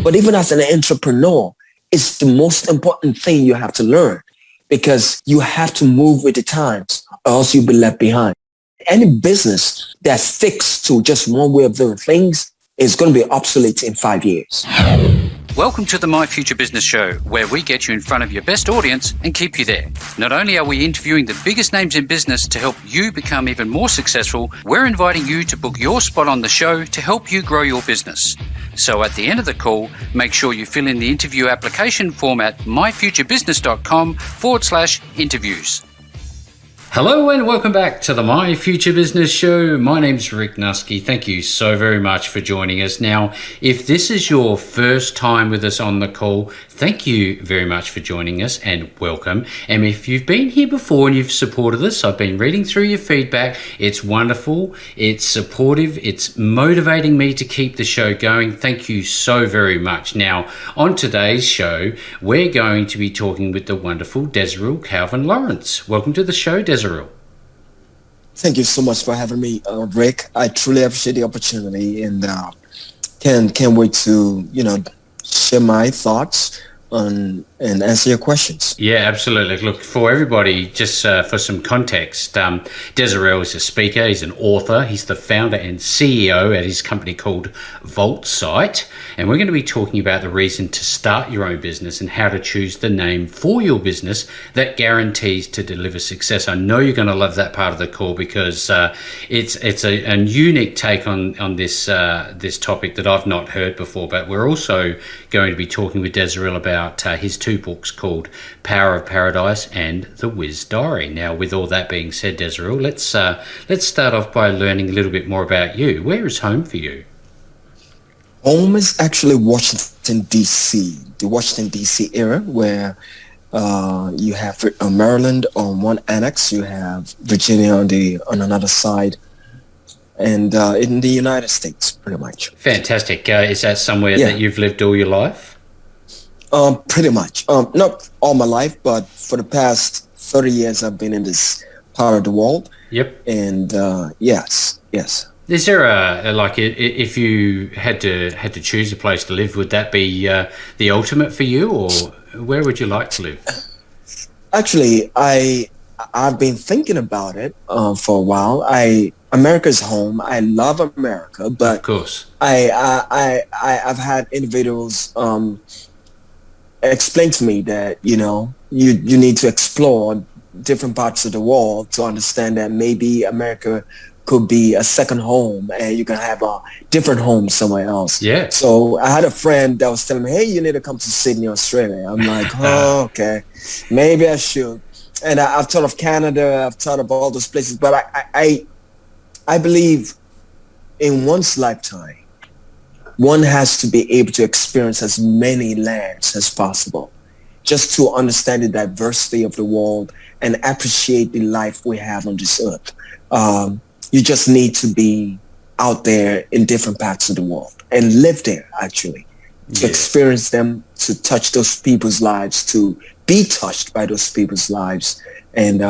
But even as an entrepreneur, it's the most important thing you have to learn because you have to move with the times or else you'll be left behind. Any business that's fixed to just one way of doing things is going to be obsolete in 5 years. Welcome to the My Future Business Show, where we get you in front of your best audience and keep you there. Not only are we interviewing the biggest names in business to help you become even more successful, we're inviting you to book your spot on the show to help you grow your business. So at the end of the call, make sure you fill in the interview application form at myfuturebusiness.com/interviews. Hello and welcome back to the My Future Business Show. My name's Rick Nusky. Thank you so very much for joining us. Now, if this is your first time with us on the call, thank you very much for joining us and welcome. And if you've been here before and you've supported us, I've been reading through your feedback. It's wonderful. It's supportive. It's motivating me to keep the show going. Thank you so very much. Now, on today's show, we're going to be talking with the wonderful Desirel Calvin Lawrence. Welcome to the show, Desirel. Thank you so much for having me, Rick. I truly appreciate the opportunity and can't wait to, share my thoughts on and answer your questions. Yeah, absolutely. Look, for everybody, just for some context, Desirel is a speaker, he's an author, he's the founder and CEO at his company called Vault Site, and we're going to be talking about the reason to start your own business and how to choose the name for your business that guarantees to deliver success. I know you're going to love that part of the call because it's a unique take on this this topic that I've not heard before, but we're also going to be talking with Desirel about his two books called Power of Paradise and The Wiz Diary. Now, with all that being said, Desirel, let's start off by learning a little bit more about you. Where is home for you? Home is actually Washington, D.C., the Washington, D.C. area where you have Maryland on one annex, you have Virginia on another side, and in the United States, pretty much. Fantastic. Is that somewhere that you've lived all your life? Pretty much. Not all my life, but for the past 30 years, I've been in this part of the world. Yep. And yes. Is there if you had to choose a place to live, would that be the ultimate for you, or where would you like to live? Actually, I've been thinking about it for a while. America's home. I love America, but of course, I've had individuals explain to me that you need to explore different parts of the world to understand that maybe America could be a second home and you can have a different home somewhere else. Yeah. So I had a friend that was telling me, hey, you need to come to Sydney, Australia. I'm like, oh, okay, maybe I should. And I've thought of Canada, I've thought of all those places, but I believe in one's lifetime, one has to be able to experience as many lands as possible just to understand the diversity of the world and appreciate the life we have on this earth. You just need to be out there in different parts of the world and live there, actually, to experience them, to touch those people's lives, to be touched by those people's lives. And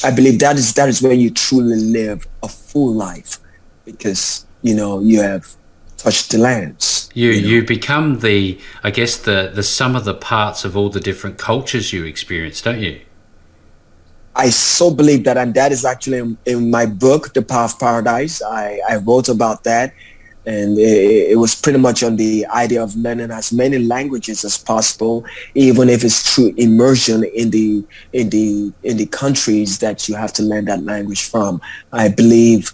I believe that is where you truly live a full life because, you have touched the lands. You become the sum of the parts of all the different cultures you experience, don't you? I so believe that, and that is actually in my book, The Power of Paradise. I wrote about that, and it was pretty much on the idea of learning as many languages as possible, even if it's through immersion in the countries that you have to learn that language from. I believe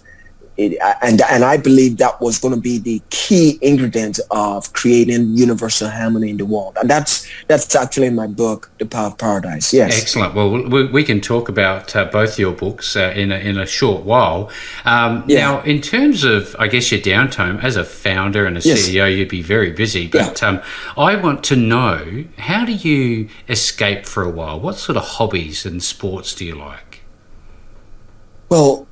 and I believe that was going to be the key ingredient of creating universal harmony in the world. And that's actually in my book, The Power of Paradise. Yes. Excellent. Well, we can talk about both your books in a short while. Now, in terms of, I guess, your downtime as a founder and a CEO, you'd be very busy. But I want to know, how do you escape for a while? What sort of hobbies and sports do you like? Well,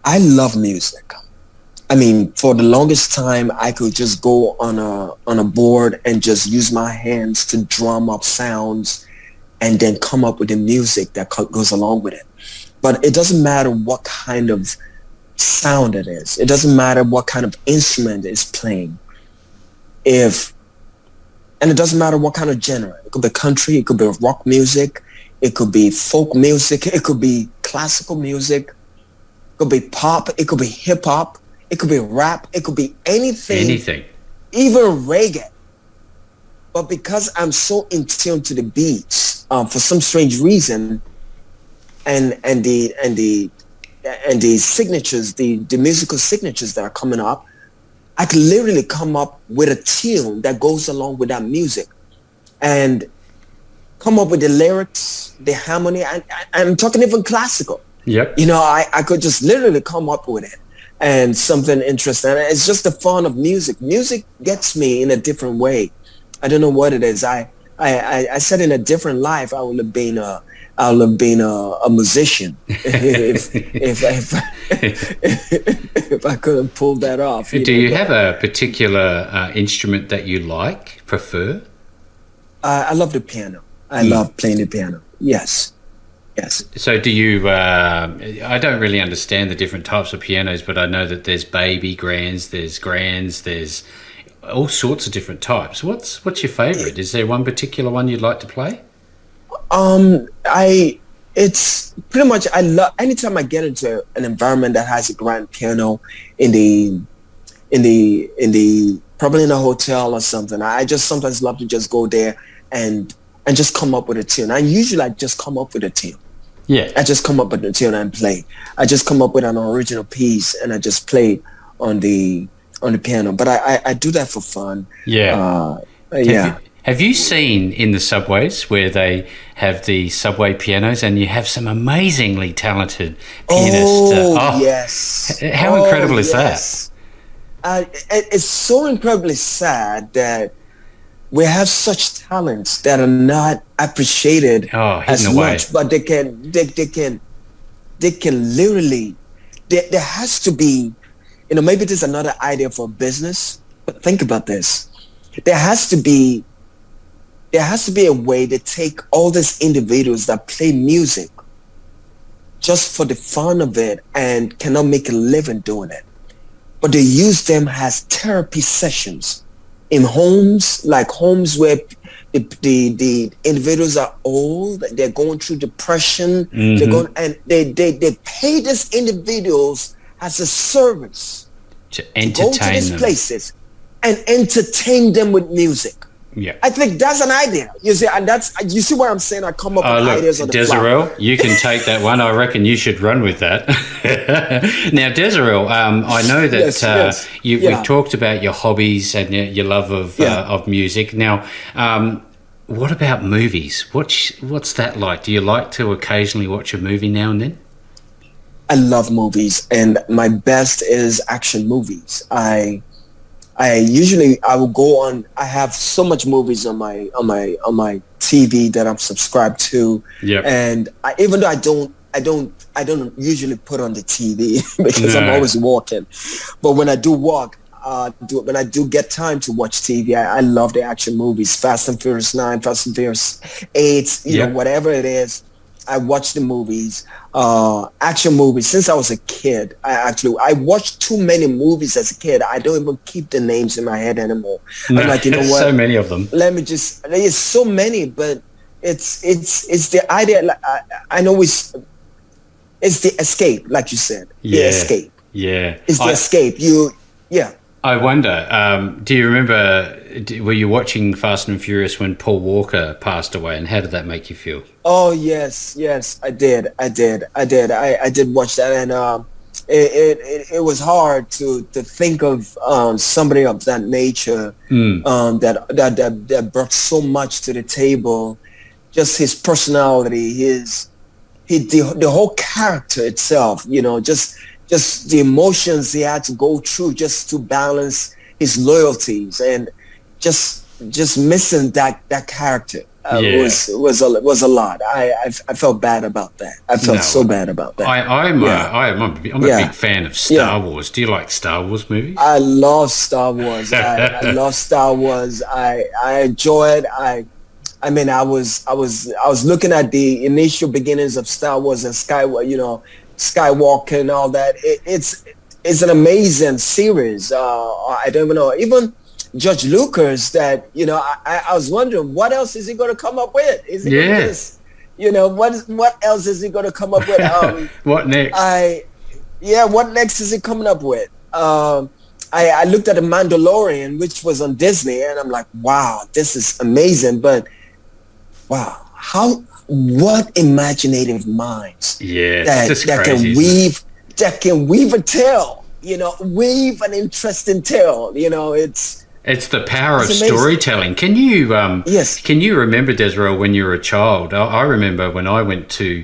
I love music. I mean, for the longest time, I could just go on a board and just use my hands to drum up sounds and then come up with the music that goes along with it. But it doesn't matter what kind of sound it is. It doesn't matter what kind of instrument is playing. if, and it doesn't matter what kind of genre. It could be country, it could be rock music, it could be folk music, it could be classical music, it could be pop, it could be hip hop, it could be rap, it could be anything, even reggae. But because I'm so in tune to the beats, for some strange reason, and the signatures, the musical signatures that are coming up, I can literally come up with a tune that goes along with that music, and come up with the lyrics, the harmony. And I'm talking even classical. Yep. You know, I could just literally come up with it, and something interesting. And it's just the fun of music. Music gets me in a different way. I don't know what it is. I said in a different life I would have been a musician if I could have pulled that off. Do you have a particular instrument that you prefer? I love the piano. I love playing the piano. Yes. So do you, I don't really understand the different types of pianos, but I know that there's baby grands, there's all sorts of different types. What's your favorite? Is there one particular one you'd like to play? It's pretty much, I love, anytime I get into an environment that has a grand piano probably in a hotel or something, I just sometimes love to just go there and just come up with a tune. I just come up with a tune. Yeah. I just come up with a tune and play. I just come up with an original piece and I just play on the piano. But I do that for fun. Yeah. Have you seen in the subways where they have the subway pianos and you have some amazingly talented pianists? Yes. How incredible is that? It's so incredibly sad that we have such talents that are not appreciated as much, but they can literally, there has to be, maybe there's another idea for business, but think about this. There has to be a way to take all these individuals that play music just for the fun of it and cannot make a living doing it, but they use them as therapy sessions in homes where the individuals are old, they're going through depression, they're going, and they pay these individuals as a service to go to these places and entertain them with music. Yeah, I think that's an idea. You see, and you see what I'm saying? I come up with ideas on the fly. Desirel, you can take that one. I reckon you should run with that. Now, Desirel, I know that we've talked about your hobbies and your love of music. Now, what about movies? What's that like? Do you like to occasionally watch a movie now and then? I love movies, and my best is action movies. I will go on. I have so much movies on my TV that I'm subscribed to. Yeah. And even though I don't usually put on the TV because I'm always walking, but when I do walk, when I do get time to watch TV, I love the action movies. Fast and Furious 9, Fast and Furious 8, you know, whatever it is. I watch the movies, action movies. Since I was a kid, I watched too many movies as a kid. I don't even keep the names in my head anymore. No, I'm like, you know what? So many of them. There's so many, but it's the idea. I know it's the escape, like you said. Yeah. The escape. Yeah. It's the escape. I wonder, do you remember, were you watching Fast and Furious when Paul Walker passed away, and how did that make you feel? Oh, yes, I did. I did watch that, and it was hard to think of somebody of that nature that brought so much to the table. Just his personality, the whole character itself, just the emotions he had to go through just to balance his loyalties, and just missing that character was a lot. I felt bad about that. I felt so bad about that. I'm a big fan of Star Wars. Do you like Star Wars movies? I love Star Wars. I love Star Wars. I enjoy it. I mean, I was looking at the initial beginnings of Star Wars and Skywalker and all that. It's an amazing series. I don't even know. Even George Lucas that, I was wondering what else is he going to come up with? Is he going to just, what else is he going to come up with? What next? What next is he coming up with? I looked at The Mandalorian, which was on Disney, and I'm like, wow, this is amazing. But wow, what imaginative minds that can weave a tale, weave an interesting tale. It's the power of storytelling. Can you yes. Can you remember, Desirel, when you were a child? I remember when I went to,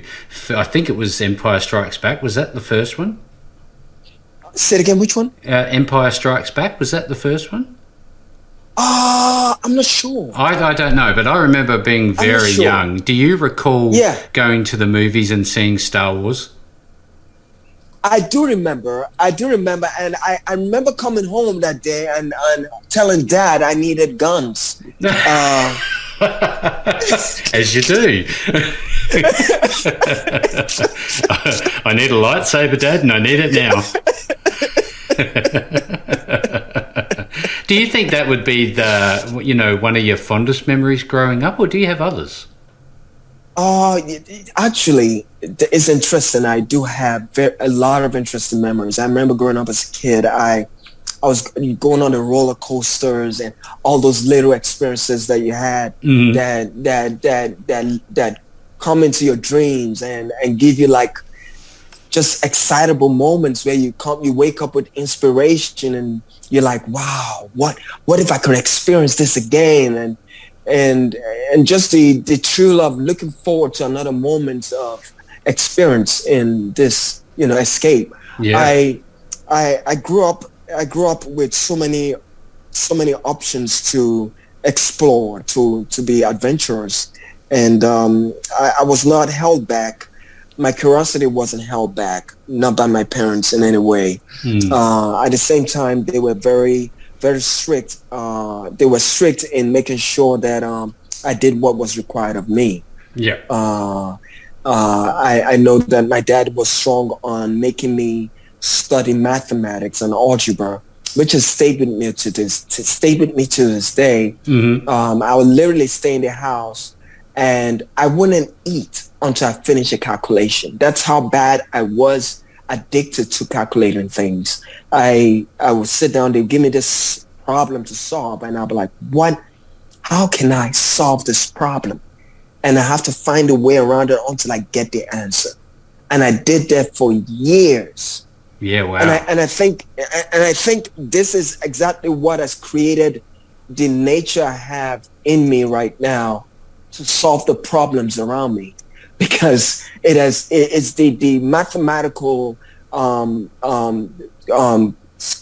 I think it was Empire Strikes Back. Was that the first one? Say it again, which one? Empire Strikes Back. Was that the first one? I'm not sure. I don't know, but I remember being very young. Do you recall going to the movies and seeing Star Wars? I do remember, and I remember coming home that day and telling Dad I needed guns. As you do. I need a lightsaber, Dad, and I need it now. Do you think that would be one of your fondest memories growing up, or do you have others? Actually, it's interesting. I do have a lot of interesting memories. I remember growing up as a kid. I was going on the roller coasters and all those little experiences that you had that come into your dreams and give you like just excitable moments where you wake up with inspiration and you're like, wow, what if I could experience this again? And just the true love, looking forward to another moment of experience in this, escape. Yeah. I grew up with so many options to explore, to be adventurous, and I was not held back. My curiosity wasn't held back, not by my parents in any way. At the same time, they were very, very strict. They were strict in making sure that I did what was required of me. Yeah. I know that my dad was strong on making me study mathematics and algebra, which has stayed with me to this day. Mm-hmm. I would literally stay in the house and I wouldn't eat until I finished a calculation. That's how bad I was addicted to calculating things. I would sit down, they'd give me this problem to solve, and I'll be like, how can I solve this problem? And I have to find a way around it until I get the answer. And I did that for years. Yeah, wow. And I think this is exactly what has created the nature I have in me right now to solve the problems around me, because it's the mathematical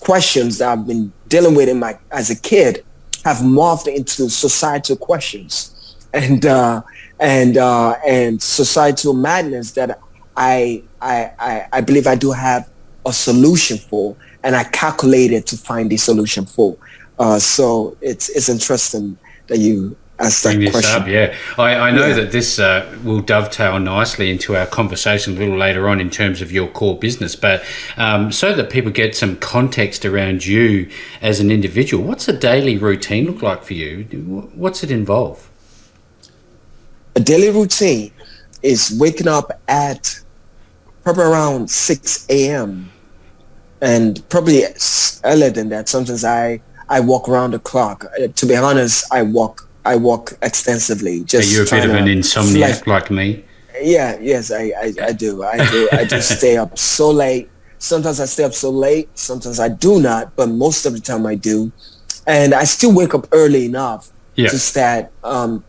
questions that I've been dealing with as a kid have morphed into societal questions and societal madness that I believe I do have a solution for, and I calculated to find the solution for. So it's interesting that you asked that question. Up, yeah. I know that this will dovetail nicely into our conversation a little later on in terms of your core business, but so that people get some context around you as an individual, what's a daily routine look like for you? What's it involve? A daily routine is waking up at probably around 6 a.m. and probably earlier than that. Sometimes I walk around the clock. To be honest, I walk extensively. Just you're a bit of an insomniac like me. Yeah, yes, I do. I just stay up so late. Sometimes I stay up so late. Sometimes I do not, but most of the time I do. And I still wake up early enough to start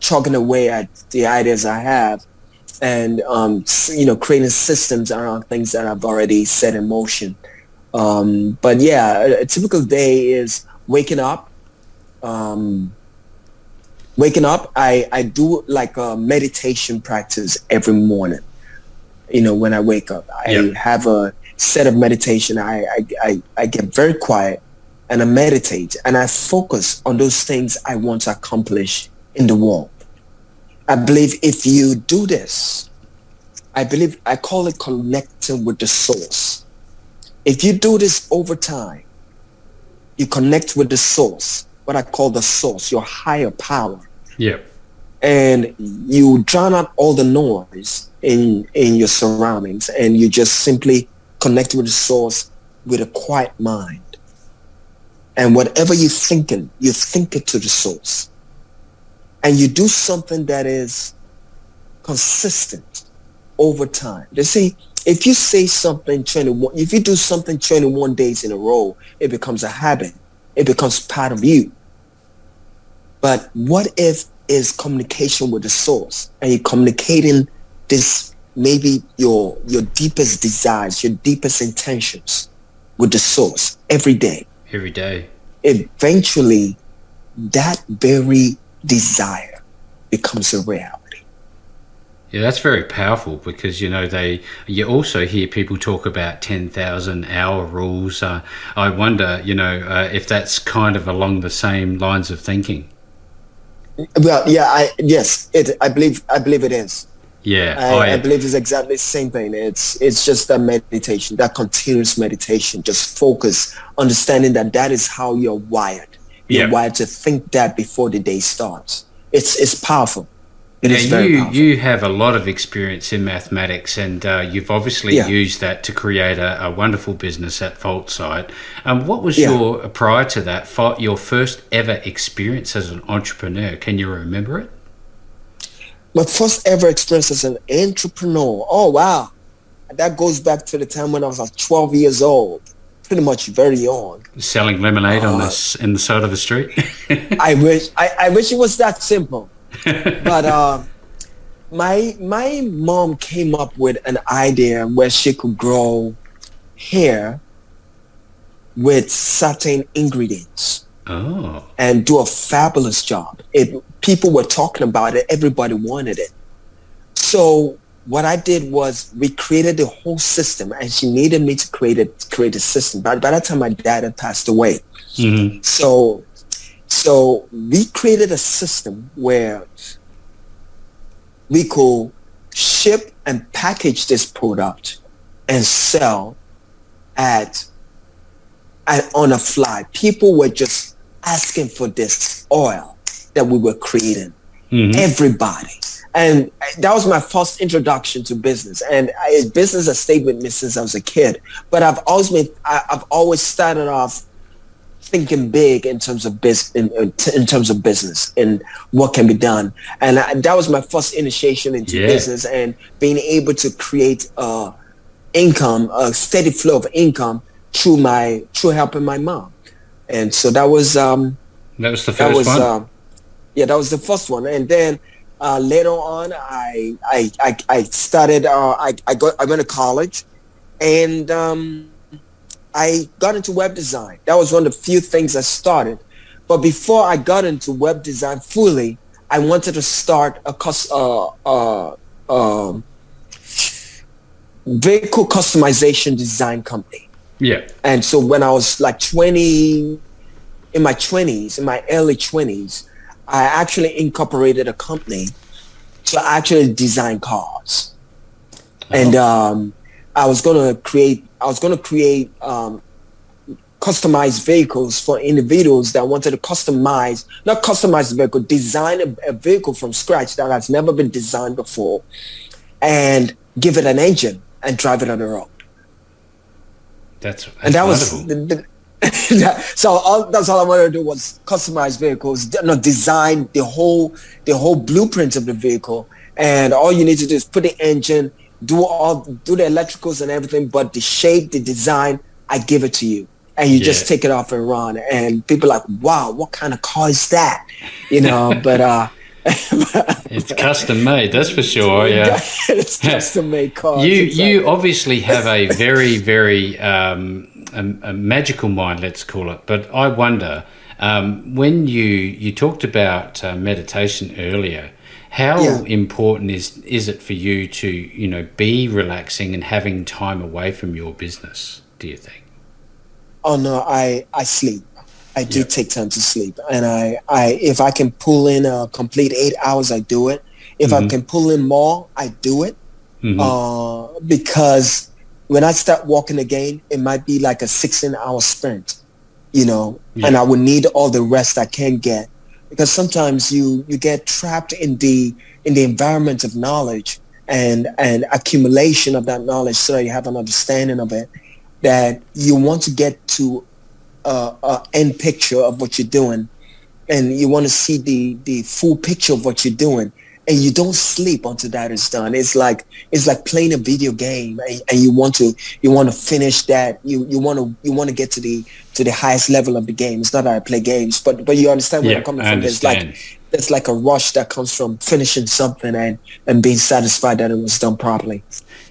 chugging away at the ideas I have, and creating systems around things that I've already set in motion. But yeah, a typical day is waking up. I do like a meditation practice every morning. When I wake up, I have a set of meditation. I get very quiet and I meditate and I focus on those things I want to accomplish in the world. I believe if you do this, I call it connecting with the source. If you do this over time, you connect with the source. what I call the source, your higher power. Yeah. And you drown out all the noise in your surroundings, and you just simply connect with the source with a quiet mind. And whatever you're thinking, you think it to the source. And you do something that is consistent over time. They say, if you say something 21, if you do something 21 days in a row, it becomes a habit. It becomes part of you. But what if is communication with the source, and you're communicating this, maybe your deepest desires, your deepest intentions with the source every day? Every day. Eventually, that very desire becomes a reality. Yeah, that's very powerful, because you also hear people talk about 10,000 hour rules. I wonder, if that's kind of along the same lines of thinking. Well, yeah, I believe it is. Yeah, I believe it's exactly the same thing. It's just that meditation, that continuous meditation, just focus, understanding that is how you're wired. You're wired to think that before the day starts. It's powerful. It is very powerful. You have a lot of experience in mathematics, and you've obviously used that to create a wonderful business at VaultSite. What was prior to that, your first ever experience as an entrepreneur? Can you remember it? My first ever experience as an entrepreneur. Oh, wow. That goes back to the time when I was like 12 years old, pretty much very young. Selling lemonade in the side of the street? I wish it was that simple. But my mom came up with an idea where she could grow hair with certain ingredients. Oh. And do a fabulous job. People were talking about it. Everybody wanted it. So what I did was we created the whole system, and she needed me to create a system. By that time, my dad had passed away. Mm-hmm. So we created a system where we could ship and package this product and sell on a fly. People were just asking for this oil that we were creating. Mm-hmm. Everybody. And that was my first introduction to business. And business has stayed with me since I was a kid. But I've always started off thinking big in terms of business and what can be done. And that was my first initiation into business, and being able to create income, a steady flow of income through helping my mom. And so that was the first one. That was the first one. And then later on, I started. I went to college, and I got into web design. That was one of the few things I started. But before I got into web design fully, I wanted to start a vehicle customization design company. Yeah. And so when I was like in my early 20s, I actually incorporated a company to actually design cars. Oh. And I was going to create customized vehicles for individuals that wanted to not customize the vehicle, design a vehicle from scratch that has never been designed before, and give it an engine and drive it on the road. That's wonderful. That's all I wanted to do was customize vehicles, design the whole blueprint of the vehicle, and all you need to do is put the engine, do the electricals and everything, but the shape, the design, I give it to you, and you just take it off and run. And people are like, wow, what kind of car is that? But it's custom made, that's for sure. Yeah, it's custom made cars. You obviously have a very, very a magical mind, let's call it. But I wonder, when you talked about meditation earlier, how important is it for you to be relaxing and having time away from your business, do you think? Oh no, I sleep. I do take time to sleep, and I if I can pull in a complete 8 hours, I do it. If I can pull in more, I do it. Because when I start walking again, it might be like a 16-hour sprint. Yeah. and I would need all the rest I can get, because sometimes you get trapped in the environment of knowledge and accumulation of that knowledge, so that you have an understanding of it, that you want to get to a end picture of what you're doing, and you want to see the full picture of what you're doing, and you don't sleep until that is done. It's like playing a video game, and you want to finish that. You want to get to the highest level of the game. It's not that I play games, but you understand where Yeah, I'm coming I from. understand. There's like a rush that comes from finishing something and being satisfied that it was done properly.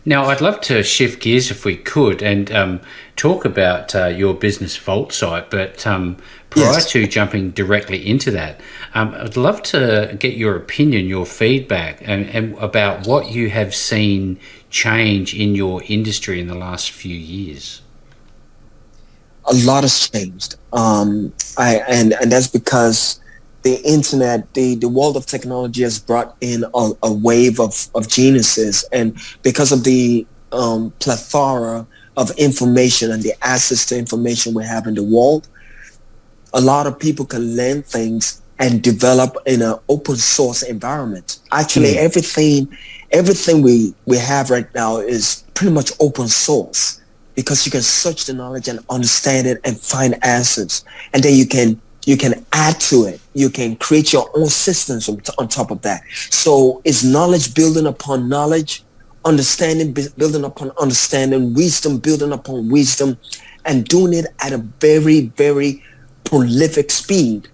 Now, I'd love to shift gears if we could and talk about your business Vault site, but prior Yes. to jumping directly into that, I'd love to get your opinion, your feedback, and about what you have seen change in your industry in the last few years. A lot has changed. And that's because the internet, the world of technology has brought in a wave of geniuses, and because of the plethora of information and the access to information we have in the world, a lot of people can learn things and develop in an open source environment. Actually, everything we have right now is pretty much open source, because you can search the knowledge and understand it and find answers, and then you can add to it. You can create your own systems on top of that. So it's knowledge building upon knowledge, understanding building upon understanding, wisdom building upon wisdom, and doing it at a very, very prolific speed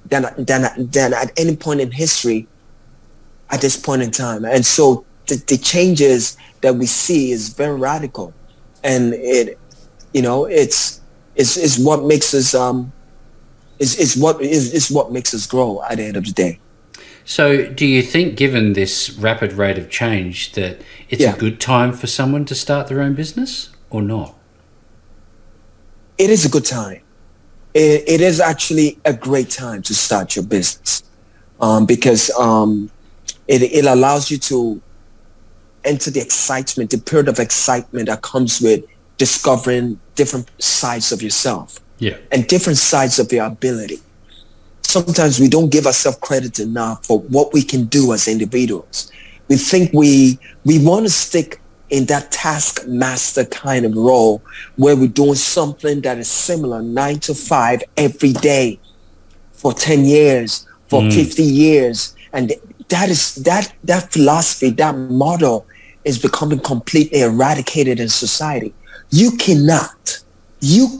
than at any point in history at this point in time. And so the changes that we see is very radical, and it's what makes us is what makes us grow at the end of the day. So, do you think, given this rapid rate of change, that it's a good time for someone to start their own business or not? It is a good time. It is actually a great time to start your business, because it allows you to enter the excitement, the period of excitement that comes with discovering different sides of yourself. Yeah. And different sides of your ability. Sometimes we don't give ourselves credit enough for what we can do as individuals. We think we want to stick in that taskmaster kind of role, where we're doing something that is similar 9 to 5 every day for 10 years, for 50 years. And that philosophy, that model is becoming completely eradicated in society. You cannot in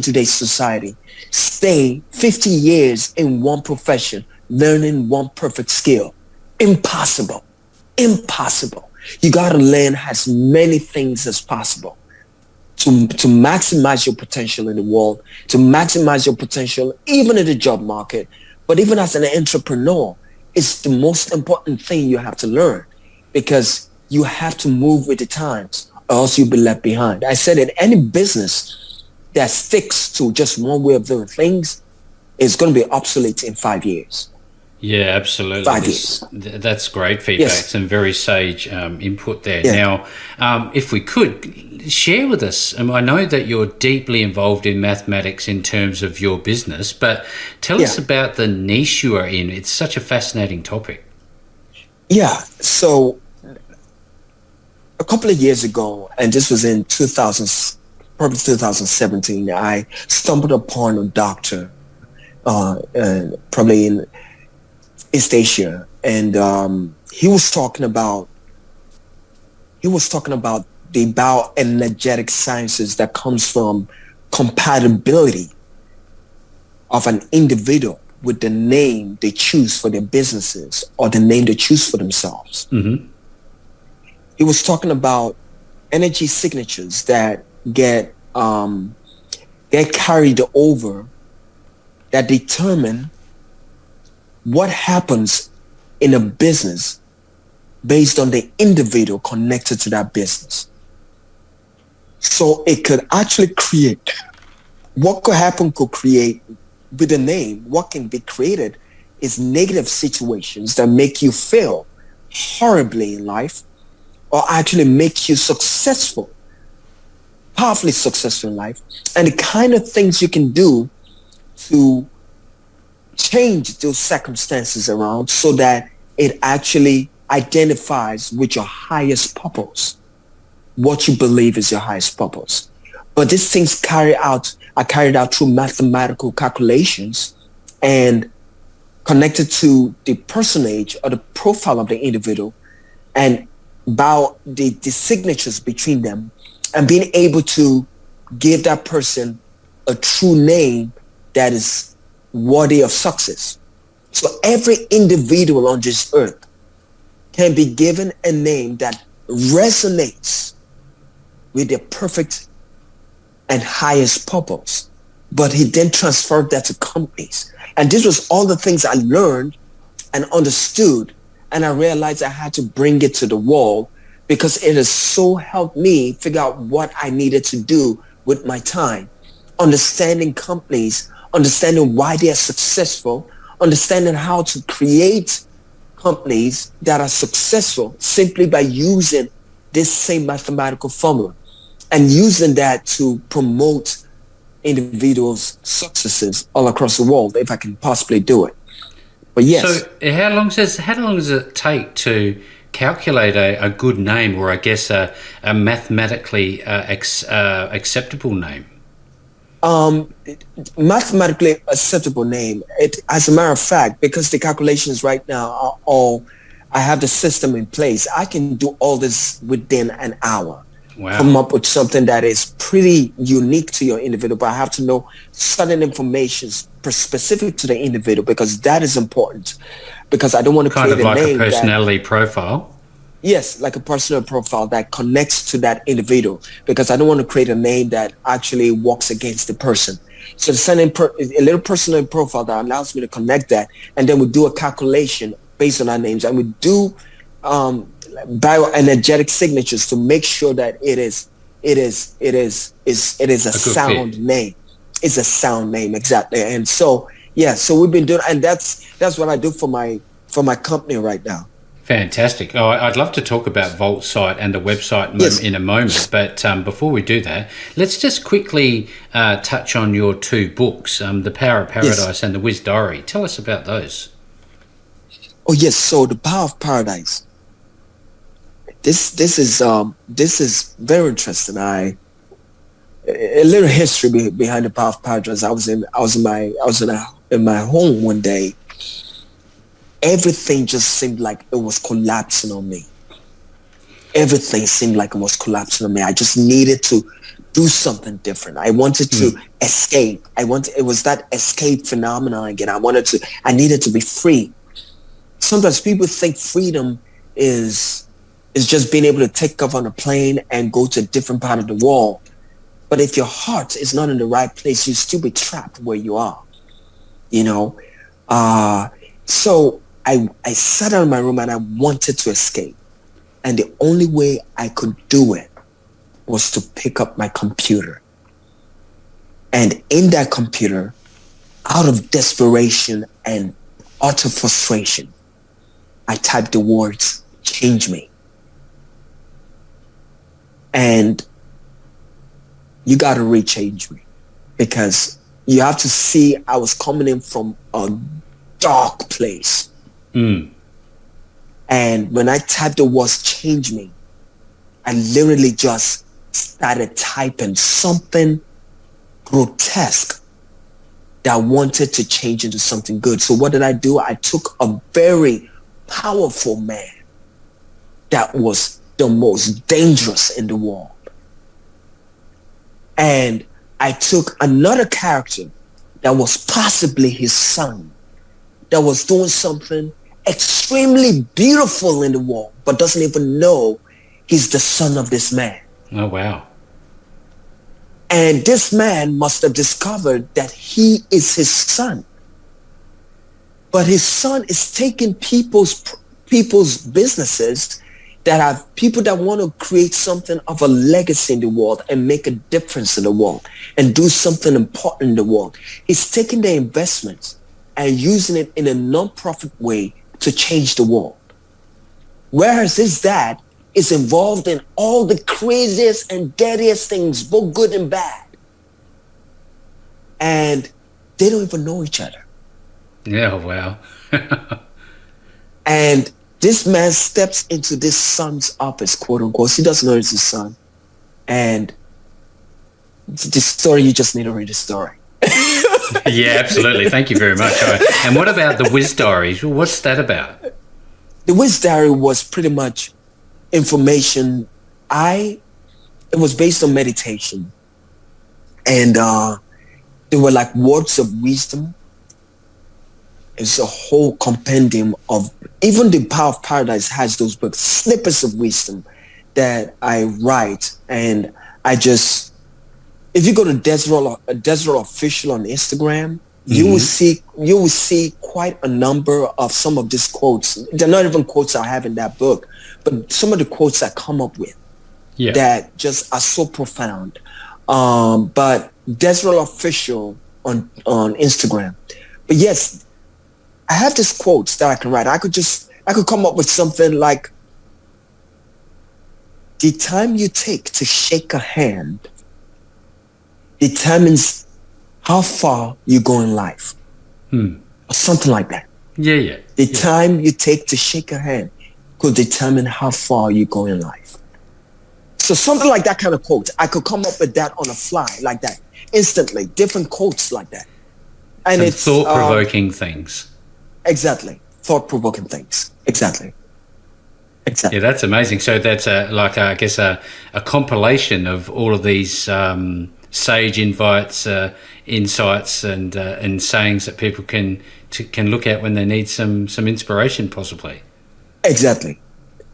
today's society stay 50 years in one profession, learning one perfect skill. Impossible. You got to learn as many things as possible to maximize your potential in the world, to maximize your potential even in the job market. But even as an entrepreneur, it's the most important thing you have to learn, because you have to move with the times, or else you'll be left behind. I said in any business that sticks to just one way of doing things is going to be obsolete in 5 years. Yeah, absolutely. 5 years. That's great feedback. Yes. Some very sage input there. Yeah. Now, if we could share with us, I know that you're deeply involved in mathematics in terms of your business, but tell us about the niche you are in. It's such a fascinating topic. Yeah. So a couple of years ago, and this was in 2017, I stumbled upon a doctor, probably in East Asia, and he was talking about the bioenergetic sciences that comes from compatibility of an individual with the name they choose for their businesses or the name they choose for themselves. Mm-hmm. He was talking about energy signatures that get carried over, that determine what happens in a business based on the individual connected to that business. So it could actually create, what could happen could create with a name. What can be created is negative situations that make you fail horribly in life, or actually make you successful powerfully successful in life, and the kind of things you can do to change those circumstances around so that it actually identifies with your highest purpose, what you believe is your highest purpose. But these things are carried out through mathematical calculations and connected to the personage or the profile of the individual, and about the signatures between them, and being able to give that person a true name that is worthy of success. So every individual on this earth can be given a name that resonates with their perfect and highest purpose. But he then transferred that to companies. And this was all the things I learned and understood. And I realized I had to bring it to the wall, because it has so helped me figure out what I needed to do with my time. Understanding companies, understanding why they are successful, understanding how to create companies that are successful simply by using this same mathematical formula, and using that to promote individuals' successes all across the world, if I can possibly do it. But yes. So how long does it take to calculate a good name, or I guess a mathematically acceptable name? Mathematically acceptable name. As a matter of fact, because the calculations right now are all, I have the system in place, I can do all this within an hour. Wow. Come up with something that is pretty unique to your individual, but I have to know certain information specific to the individual, because that is important. Because I don't want to kind create of like a name a personality profile. Yes, like a personal profile that connects to that individual, because I don't want to create a name that actually works against the person. So send in a little personal profile that allows me to connect that, and then we do a calculation based on our names, and we do bioenergetic signatures to make sure that it is a sound name. It's a sound name, exactly. And so so we've been doing, and that's what I do for my company right now. Fantastic. Oh, I'd love to talk about Vault Site and the website in a moment, but before we do that, let's just quickly touch on your two books, The Power of Paradise and The Wiz Diary. Tell us about those. Oh yes, so The Power of Paradise. This is very interesting. A little history behind The Power of Paradise. I was in my home one day. Everything just seemed like it was collapsing on me. Everything seemed like it was collapsing on me. I just needed to do something different. I wanted to escape. It was that escape phenomenon again. I needed to be free. Sometimes people think freedom is just being able to take off on a plane and go to a different part of the world. But if your heart is not in the right place, you'll still be trapped where you are. So I sat down in my room and I wanted to escape. And the only way I could do it was to pick up my computer. And in that computer, out of desperation and utter frustration, I typed the words, "Change me." And you got to rechange me, because you have to see I was coming in from a dark place. And when I typed the words "change me," I literally just started typing something grotesque that I wanted to change into something good. So what did I do? I took a very powerful man that was the most dangerous in the world, and I took another character that was possibly his son, that was doing something extremely beautiful in the world, but doesn't even know he's the son of this man. Oh, wow. And this man must have discovered that he is his son. But his son is taking people's businesses that have people that want to create something of a legacy in the world and make a difference in the world and do something important in the world. He's taking their investments and using it in a non-profit way to change the world. Whereas his dad is involved in all the craziest and deadliest things, both good and bad. And they don't even know each other. Yeah, wow. And this man steps into this son's office, quote unquote. He doesn't know it's his son. And the story, you just need to read the story. Yeah, absolutely. Thank you very much. And what about the Whiz Diaries? What's that about? The Whiz Diary was pretty much information. It was based on meditation. And they were like words of wisdom. It's a whole compendium of, even the Power of Paradise has those books, snippets of wisdom that I write. And I just, if you go to Desirel Official on Instagram, you will see quite a number of some of these quotes. They're not even quotes I have in that book, but some of the quotes I come up with that just are so profound. But Desirel Official on Instagram. But yes, I have these quotes that I can write. I could come up with something like, the time you take to shake a hand determines how far you go in life. Or something like that. Yeah. The time you take to shake a hand could determine how far you go in life. So something like that kind of quote. I could come up with that on the fly like that, instantly. Different quotes like that. And it's thought-provoking things. Exactly. Thought-provoking things. Exactly. Yeah, that's amazing. So that's a compilation of all of these sage insights and sayings that people can look at when they need some inspiration, possibly. Exactly.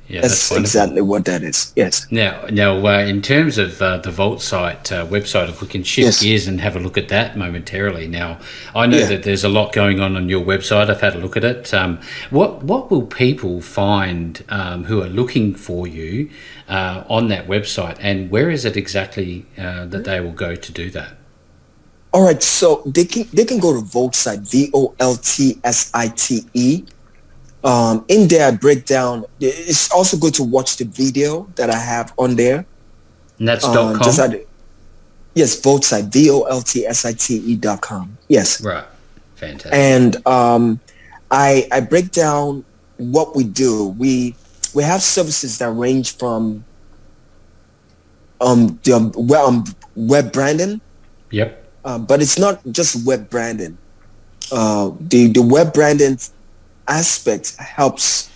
Yeah, that's exactly what that is. Yes. Now, in terms of the Vault site website, if we can shift gears and have a look at that momentarily. Now, I know that there's a lot going on your website. I've had a look at it. What will people find who are looking for you on that website, and where is it exactly that they will go to do that? All right, so they can go to Vault site, VOLTSITE. In there, I break down. It's also good to watch the video that I have on there. And that's .com? Yes, Vault site, VOLTSITE.com. Yes. Right. Fantastic. And I break down what we do. We have services that range from web branding. Yep. But it's not just web branding. The web branding aspect helps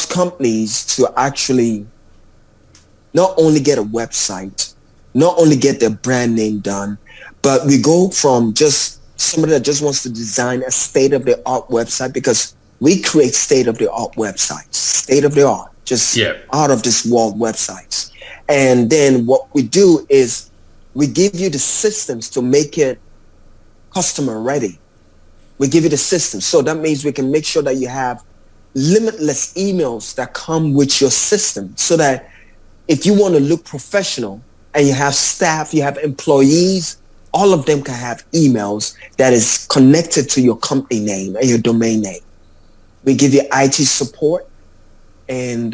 companies to actually not only get a website, not only get their brand name done, but we go from just somebody that just wants to design a state-of-the-art website, because we create state-of-the-art websites, state-of-the-art, just out of this world websites. And then what we do is we give you the systems to make it customer ready. We give you the system. So that means we can make sure that you have limitless emails that come with your system, so that if you want to look professional and you have staff, you have employees, all of them can have emails that is connected to your company name and your domain name. We give you IT support, and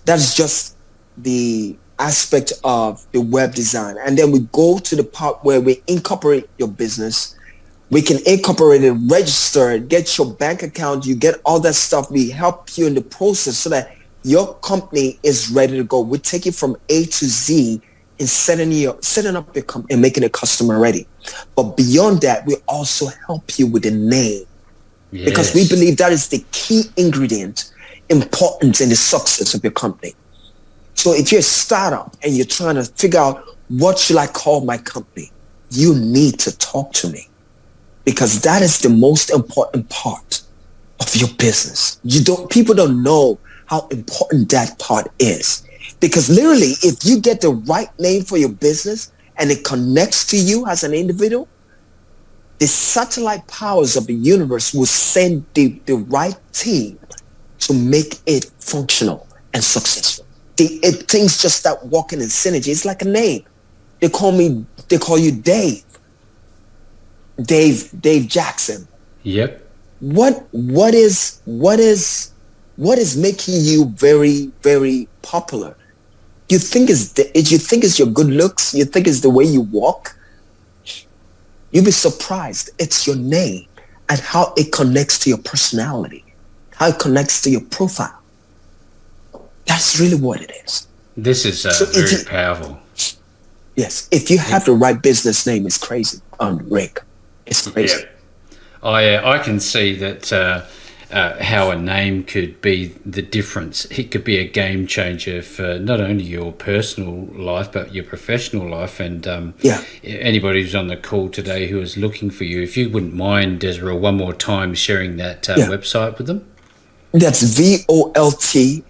that's just the aspect of the web design. And then we go to the part where we incorporate your business. We can incorporate it, register it, get your bank account, you get all that stuff. We help you in the process so that your company is ready to go. We take it from A to Z in setting up your company and making it customer ready. But beyond that, we also help you with the name. Yes. Because we believe that is the key ingredient important in the success of your company. So if you're a startup and you're trying to figure out what should I call my company, you need to talk to me. Because that is the most important part of your business. People don't know how important that part is. Because literally, if you get the right name for your business and it connects to you as an individual, the satellite powers of the universe will send the right team to make it functional and successful. Things just start working in synergy. It's like a name. They call you Dave. Dave Jackson. Yep. What is What is making you very, very popular? You think it's your good looks? You think it's the way you walk? You'll be surprised. It's your name and how it connects to your personality, how it connects to your profile. That's really what it is. This is very powerful. Yes. If you have the right business name, it's crazy. Rick. It's crazy. Yeah. I can see that how a name could be the difference. It could be a game changer for not only your personal life, but your professional life. And anybody who's on the call today who is looking for you, if you wouldn't mind, Desirel, one more time sharing that website with them. That's VOLTSITE.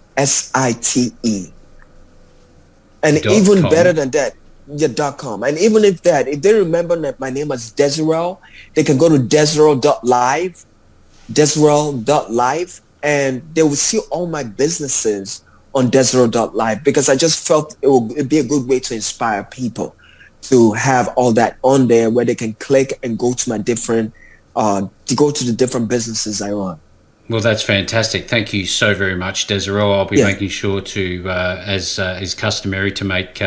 And even better than that, .com. And even if they remember that my name is Desirel, they can go to Desirel.live, and they will see all my businesses on Desirel.live, because I just felt it'd be a good way to inspire people to have all that on there where they can click and go to my the different businesses I run. Well, that's fantastic. Thank you so very much, Desirel. I'll be making sure to, as is customary, to make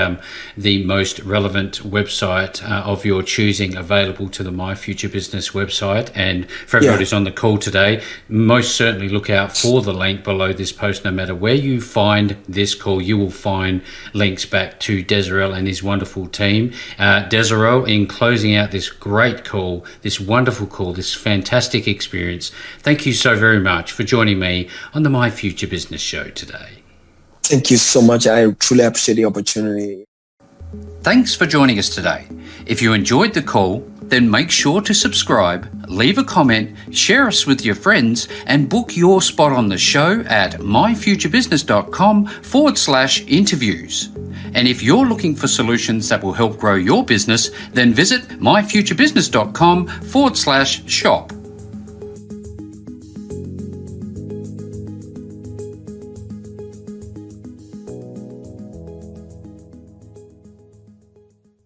the most relevant website of your choosing available to the My Future Business website. And for everybody who's on the call today, most certainly look out for the link below this post. No matter where you find this call, you will find links back to Desirel and his wonderful team. Desirel, in closing out this great call, this wonderful call, this fantastic experience, thank you so very much for joining me on the My Future Business Show today. Thank you so much. I truly appreciate the opportunity. Thanks for joining us today. If you enjoyed the call, then make sure to subscribe, leave a comment, share us with your friends, and book your spot on the show at myfuturebusiness.com/interviews. And if you're looking for solutions that will help grow your business, then visit myfuturebusiness.com/shop.